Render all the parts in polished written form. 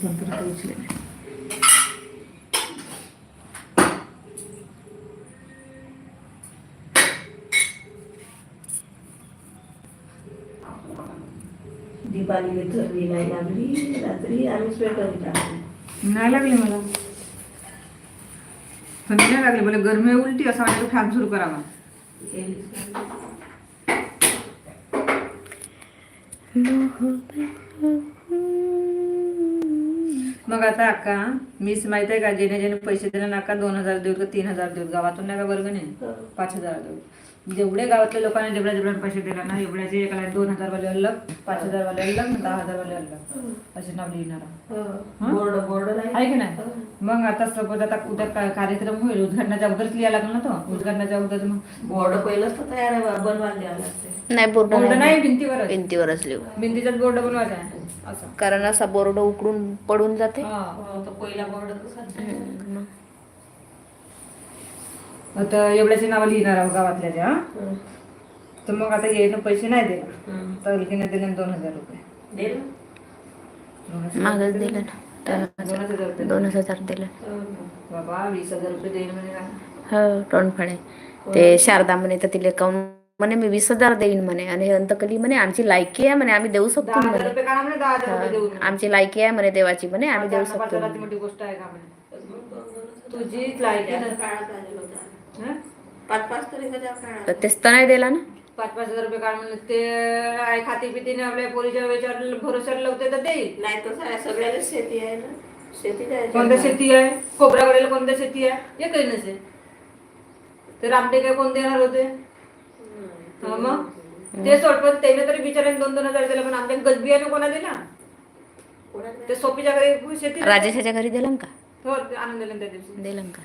Phone परत उचले नाही. दीपाली थंडी नाही लागली रात्री आम्ही स्वेटर टाकली. नाही लागली मला थंडी नाही लागली. बोले गरमी आहे उलटी असं वाटतं फॅन सुरू करावा. मग आता अक्का मीच माहित आहे का जेणे जेणे पैसे दिले ना अक्का 2000 देऊ का 3000 देऊ गावातून नाही का वर्ग नाही 5000 देऊ. जेवढे गावातल्या लोकांना जेवढ्या जेवढ्या पैसे दिला ना एवढ्याचे एकाला 2000 वाले अलग 5000 वाले अलग 10000 वाले अलग असे नाव लिहिणार बोर्ड आहे की नाही. मग आता सपोज आता उद्या कार्यक्रम होईल उद्घाटनाच्या अगोदरच लिहायला लागला ना तो उद्घाटनाच्या अगोदर मग बोर्ड पहिलंच तर तयार आहे बनवायला द्यावं लागते. नाही बोर्ड नाही भिंतीवरच भिंतीवरच लिहू भिंतीचाच बोर्ड बनवायचा आहे असं. कारण असा बोर्ड उकडून पडून जाते. तो पहिला बोर्ड कसा आता एवढ्याचे नावं लिहिणार आहोत गावातल्या त्या. तर मग आता येणं पैसे नाही दिला तर की नाही दिले 2000 रुपये मागच दिलं ना 2000 दिलं. बाबा 20000 रुपये देईल म्हणे का. हो तोंडफळे ते शारदा म्हणे तर तिला काऊन म्हणे मी 20000 देईन म्हणे आणि अंतकली म्हणे आमची लायकी आहे म्हणे आम्ही देऊ शकतो 10,000 म्हणे. रुपये काढा म्हणे 10,000 रुपये देऊ म्हणे. आमची लायकी आहे म्हणे देवाची म्हणे आम्ही देऊ शकतो पाच म्हणे. मोठी गोष्ट आहे का म्हणे. तुझी लायकी ना काळात आलेलो होता. हं? 5-5 तरी कधी काळात तर तेच तर नाही दिला ना. 5,000 रुपये काढ म्हणलं ते आहे खाती पितीने आपल्या पोरीच्या वेळेवर भरोश्यावर लावते तर देईल. नाही तर सगळ्याला शेती आहे ना शेती कोणत्या शेती आहे खोबरागडेला कोणत्या शेती आहे एकही नसे. ते रामटे काय कोण देणार होते. मग ते सोड पण त्याने तरी बिचाराने 2,000 दिले पण आमच्या गजबियाने कोणा दिला ते सोपीच्या घरी शेती राजेशाच्या घरी दिलं का हो आणून दिलं त्या दिवशी दिलं का.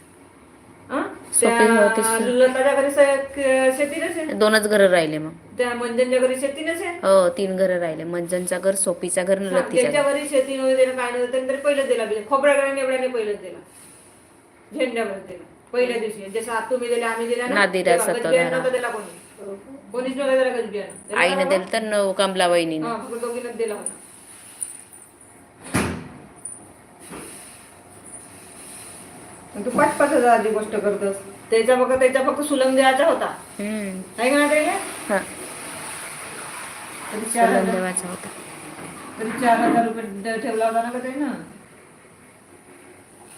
हं? सोपी होती. त्या लताच्या घरी शेती नसे 2च घरं राहिले मग. त्या मंजनच्या घरी शेती नसे हो 3 घरं राहिले मंजनचं घर सोपीचं घर लतीचं त्यांच्या घर. घरी शेती नव्हती काय नव्हतं त्यांनी तरी पहिलेच दिला खोबऱ्याकडे एवढ्याने पहिलेच दिला झेंड्यावर दिला पहिल्या दिवशी जसं आता तुम्ही दिले आम्ही दिला ना नादिरा तेव्हा सत्तरा. गजबियानं नव्हतं दिला कोणीच नव्हता दिला गजबियानं. आईनं दिलं तर कमला वहिनीनं. हा फक्त दोघीनंच दिला होता. तू 5,000 गोष्ट करतोस त्याच्या फक्त सुलंग द्यायचा होता नाही का ना त्याला हा तरी सुलम देवाचा होता. 4,000 रुपये ठेवला होता ना का त्यानं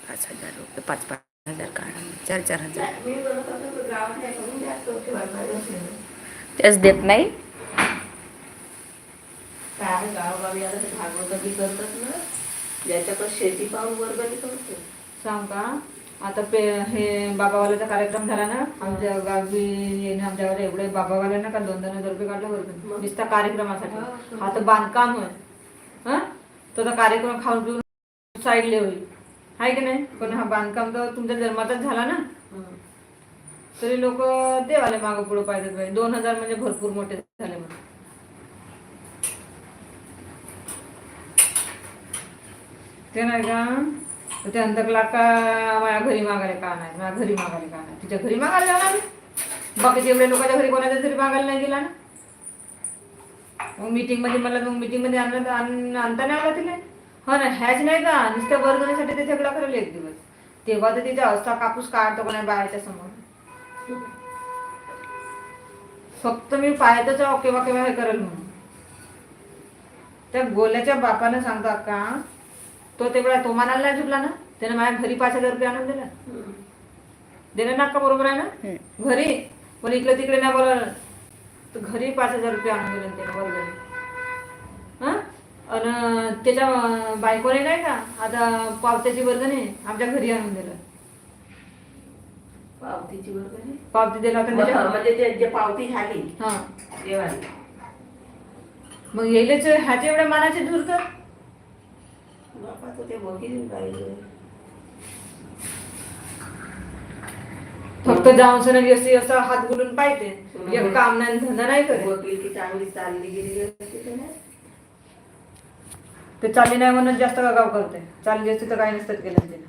5,000 रुपये 5,000 काढा 4,000 मी बनवत होतो गावात नाही करून जास्त होते वाटतं. तेच देत नाही. काय गावगावी आलं तर भागवत बी करतात ना ज्याच्याकडे शेती पाहून वर्गणी करतो. सांग का आता हे बाबावाल्याचा कार्यक्रम झाला ना आमच्या गावी आमच्या गावाला एवढे बाबावाले ना का 2,000 रुपये काढले वर्ग नुसता कार्यक्रमासाठी. हा तर बांधकाम होय हा तो तर कार्यक्रम खाऊन पिऊन साईडले होईल आहे की नाही. पण हा बांधकाम तर तुमच्या जन्मातच झाला ना तरी लोक देवाले मागं पुढं पाहिजे 2,000 म्हणजे भरपूर मोठे झाले म्हणून. ते नाही का ते अंतकला का माझ्या घरी मागायला का नाही माझ्या घरी मागायला का नाही तिच्या घरी मागायला जाणार बाकीचे एवढ्या लोकांच्या घरी कोणाच्या घरी मागायला नाही गेला ना. मग मीटिंग मध्ये मला मग मीटिंग मध्ये आणता नाही आला तिला हो ना ह्याच नाही का नुसत्या वर्गणीसाठी ते झगडा करेल एक दिवस तेव्हा तर तिचा अवस्था कापूस काढतो कोणा बायाच्या समोर फक्त मी पायातच केव्हा केव्हा हे करेल म्हणून. त्या गोल्याच्या बापानं सांगता का तो तेवढा तो मानायला नाही झुकला ना त्याने माझ्या घरी 5,000 रुपये आणून दिला देणं ना का बरोबर आहे ना. घरी पण इकडे तिकडे नाही बोलावलं तर घरी 5,000 रुपये आणून दिले त्याने वर्गणी. हा आणि त्याच्या बायकोने नाही का आता पावत्याची वर्गणी आमच्या घरी आणून दिलं. पावतीची वर्गणी पावती दिला होता म्हणजे जे पावती झाली हा तेव्हा मग येलेच ह्याचे एवढ्या मानाचे दूर तर बापा तो ते वकील राहिले फक्त जाऊन सण असं हात गुलून पाहिजे एक काम नाही धंदा नाही करत. वकील की चांगली चालली गेली असते ते नाही. ते चालली नाही म्हणून जास्त गाव करते चालली असते तर काही नसतं केलं ते